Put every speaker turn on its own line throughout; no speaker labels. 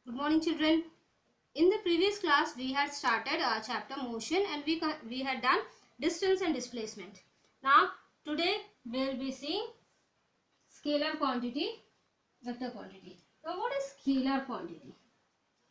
Good morning, children. In the previous class, we had started our chapter motion and we had done distance and displacement. Now, today we will be seeing scalar quantity, vector quantity. Now, what is scalar quantity?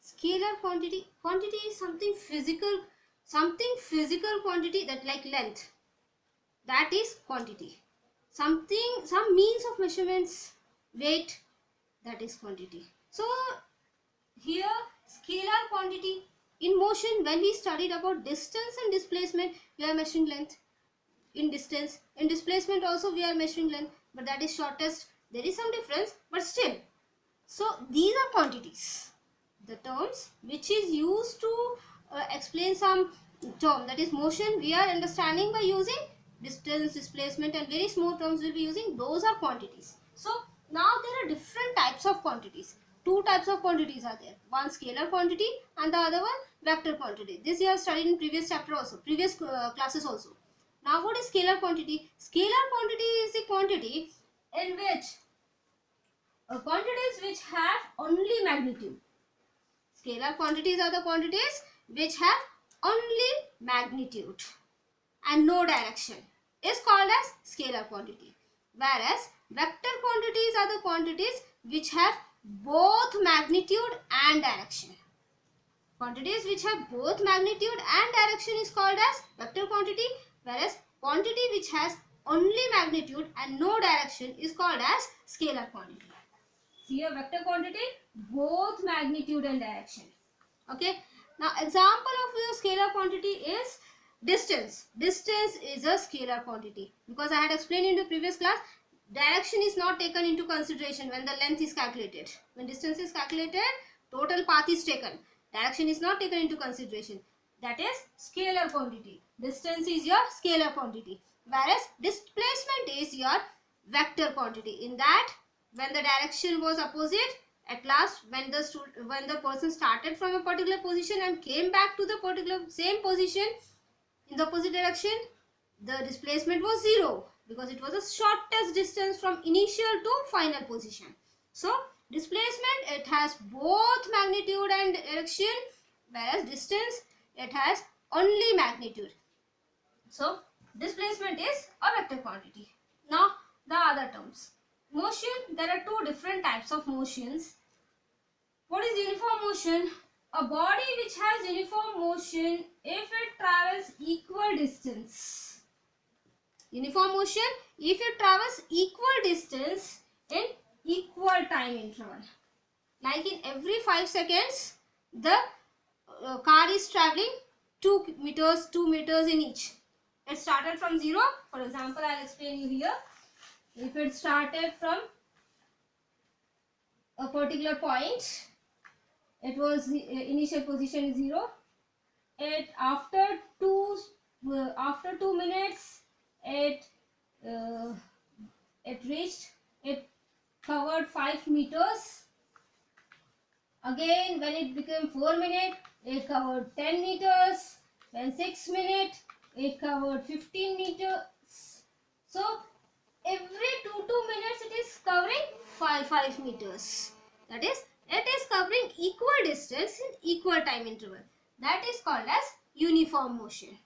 Scalar quantity is something physical quantity that like length. That is quantity. Some means of measurements, weight, that is quantity. So, here scalar quantity in motion, when we studied about distance and displacement, we are measuring length. In distance, in displacement also we are measuring length, but that is shortest. There is some difference, but still. So these are quantities, the terms which is used to explain some term, that is motion, we are understanding by using distance, displacement, and very small terms will be using, those are quantities. So now there are different types of quantities. Two types of quantities are there, one scalar quantity and the other one vector quantity. This you have studied in previous chapter also, previous classes also. Now what is scalar quantity? Scalar quantity is the quantity in which quantities which have only magnitude. Scalar quantities are the quantities which have only magnitude and no direction, is called as scalar quantity. Whereas vector quantities are the quantities which have both magnitude and direction. Quantities which have both magnitude and direction is called as vector quantity, whereas quantity which has only magnitude and no direction is called as scalar quantity. See a vector quantity, both magnitude and direction. Okay. Now example of your scalar quantity is distance. Distance is a scalar quantity because I had explained in the previous class, direction is not taken into consideration when the length is calculated. When distance is calculated, total path is taken. Direction is not taken into consideration. That is scalar quantity. Distance is your scalar quantity, whereas displacement is your vector quantity. In that, when the direction was opposite, at last when the person started from a particular position and came back to the particular same position in the opposite direction, the displacement was 0 because it was the shortest distance from initial to final position. So displacement, it has both magnitude and direction, whereas distance, it has only magnitude. So displacement is a vector quantity. Now the other terms. Motion, there are two different types of motions. What is uniform motion? A body which has uniform motion if it travels equal distance. Uniform motion if it travels equal distance in equal time interval. Like in every 5 seconds, the car is traveling 2 meters in each. It started from 0. For example, I will explain you here. If it started from a particular point, it was the initial position is 0. It after 2 minutes, it covered 5 meters. Again, when it became 4 minutes, it covered 10 meters. Then 6 minutes, it covered 15 meters. So every 2 minutes it is covering 5 meters. That is, it is covering equal distance in equal time interval. That is called as uniform motion.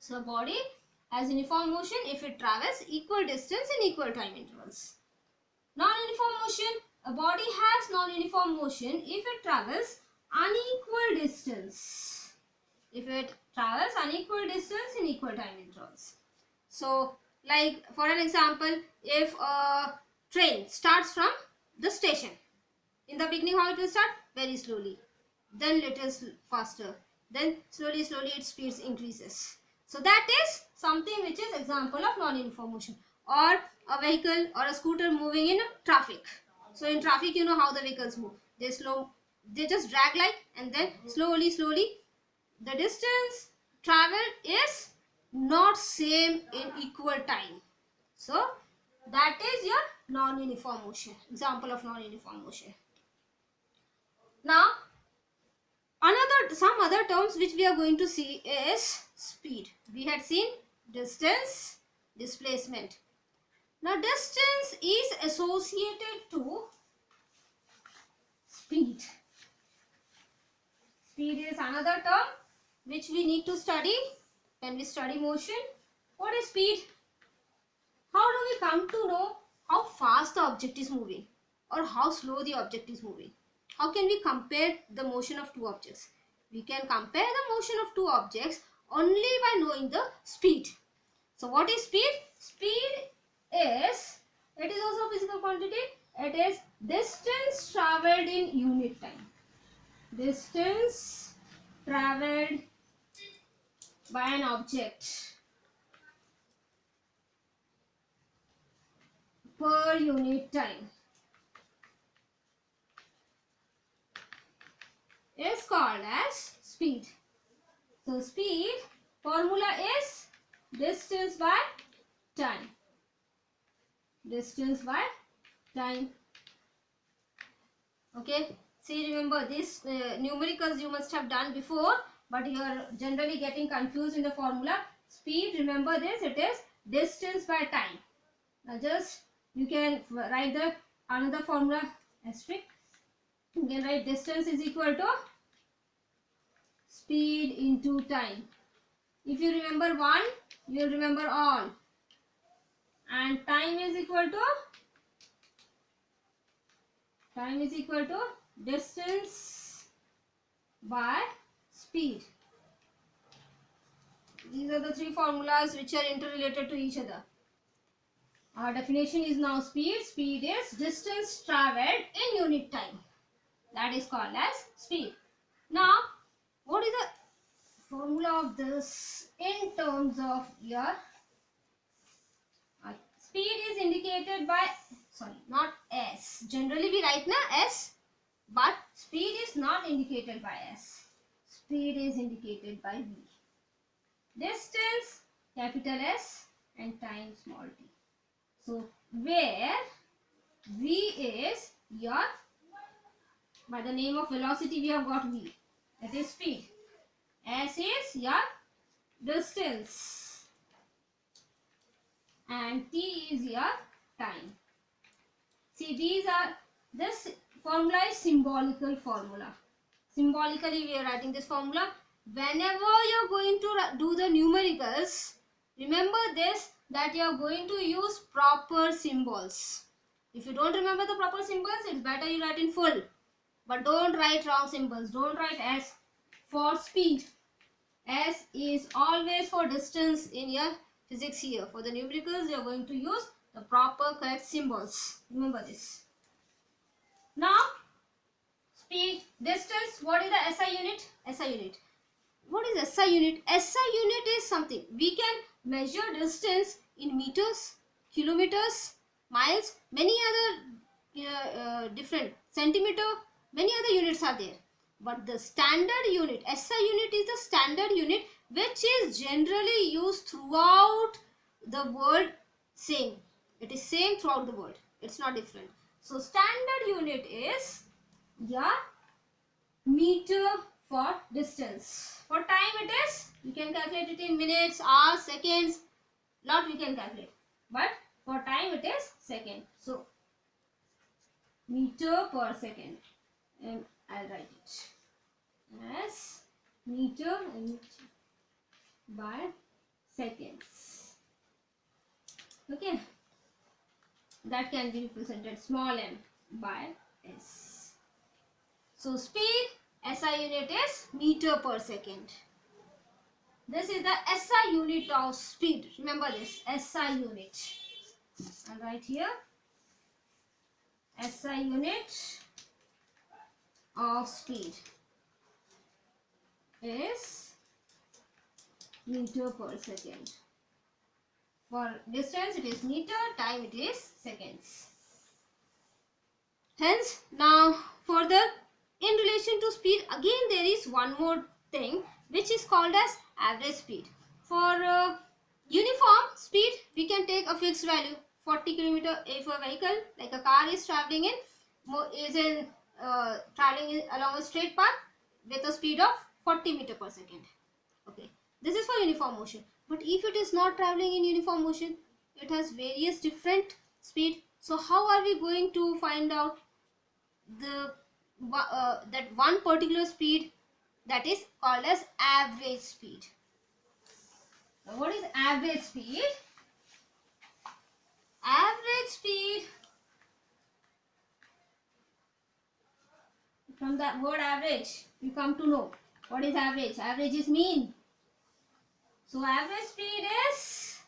So body has uniform motion if it travels equal distance in equal time intervals. Non-uniform motion, a body has non-uniform motion if it travels unequal distance. If it travels unequal distance in equal time intervals. So like for an example, if a train starts from the station, in the beginning how it will start? Very slowly, then little faster, then slowly its speed increases. So that is something which is example of non-uniform motion. Or a vehicle or a scooter moving in traffic. So in traffic, you know how the vehicles move. They just drag like, and then slowly the distance traveled is not same in equal time. So that is your non-uniform motion, example of non-uniform motion. Now some other terms which we are going to see is speed. We had seen distance, displacement. Now distance is associated to speed. is another term which we need to study when we study motion. What is speed? How do we come to know how fast the object is moving or how slow the object is moving? How can we compare the motion of two objects? We can compare the motion of two objects only by knowing the speed. So what is speed? Speed is, it is also a physical quantity. It is distance travelled in unit time. Distance travelled by an object per unit time is called as speed. So speed formula is distance by time. Distance by time. Okay. See, remember this numericals you must have done before, but you are generally getting confused in the formula. Speed, remember this, it is distance by time. Now just you can write the another formula asterisk. You can write distance is equal to speed into time. If you remember one, you remember all. And time is equal to distance by speed. These are the three formulas which are interrelated to each other. Our definition is now speed. Speed is distance travelled in unit time. That is called as speed. Now, what is the formula of this in terms of your speed is indicated by, sorry, not S. Generally we write na S, but speed is not indicated by S. Speed is indicated by V. Distance capital S and time small t. So where V is your, by the name of velocity we have got V, that is speed. S is your distance and T is your time. See, these are, this formula is symbolical formula. Symbolically we are writing this formula. Whenever you are going to do the numericals, remember this, that you are going to use proper symbols. If you don't remember the proper symbols, it's better you write in full. But don't write wrong symbols. Don't write S for speed. S is always for distance in your physics here. For the numericals, you are going to use the proper correct symbols. Remember this. Now, speed, distance, what is the SI unit? SI unit. What is SI unit? SI unit is something. We can measure distance in meters, kilometers, miles, many other different centimeter, many other units are there. But the standard unit, SI unit is the standard unit which is generally used throughout the world same. It is same throughout the world. It's not different. So standard unit is your meter for distance. For time it is, you can calculate it in minutes, hours, seconds, lot we can calculate. But for time it is second. So meter per second, and I'll write it as meter by seconds. Okay, that can be represented small m by s. So speed, SI unit is meter per second. This is the SI unit of speed. Remember this, SI unit. I'll write here SI unit of speed is meter per second. For distance it is meter, time it is seconds. Hence, now further in relation to speed, again there is one more thing which is called as average speed. For uniform speed, we can take a fixed value, 40 km if a vehicle like a car is traveling traveling along a straight path with a speed of 40 meter per second. Okay, this is for uniform motion. But if it is not traveling in uniform motion, it has various different speed. So how are we going to find out the that one particular speed that is called as average speed. Now, what is average speed? Average speed, from that word average, you come to know what is average. Average is mean. So average speed is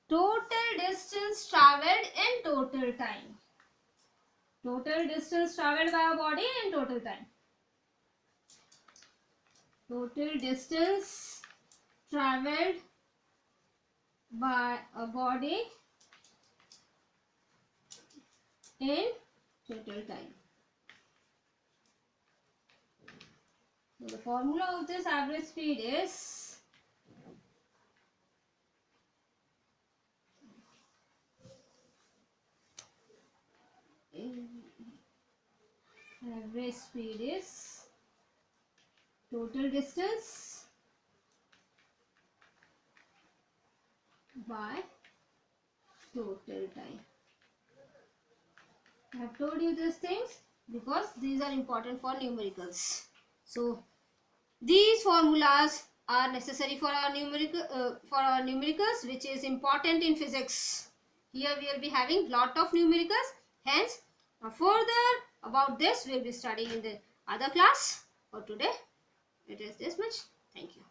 total distance traveled in total time. Total distance traveled by a body in total time. Total distance traveled by a body in total time. So the formula of this average speed is average speed is total distance by total time. I have told you these things because these are important for numericals. So these formulas are necessary for our numericals, which is important in physics. Here we will be having lot of numericals. Hence, further about this we will be studying in the other class. For today, it is this much. Thank you.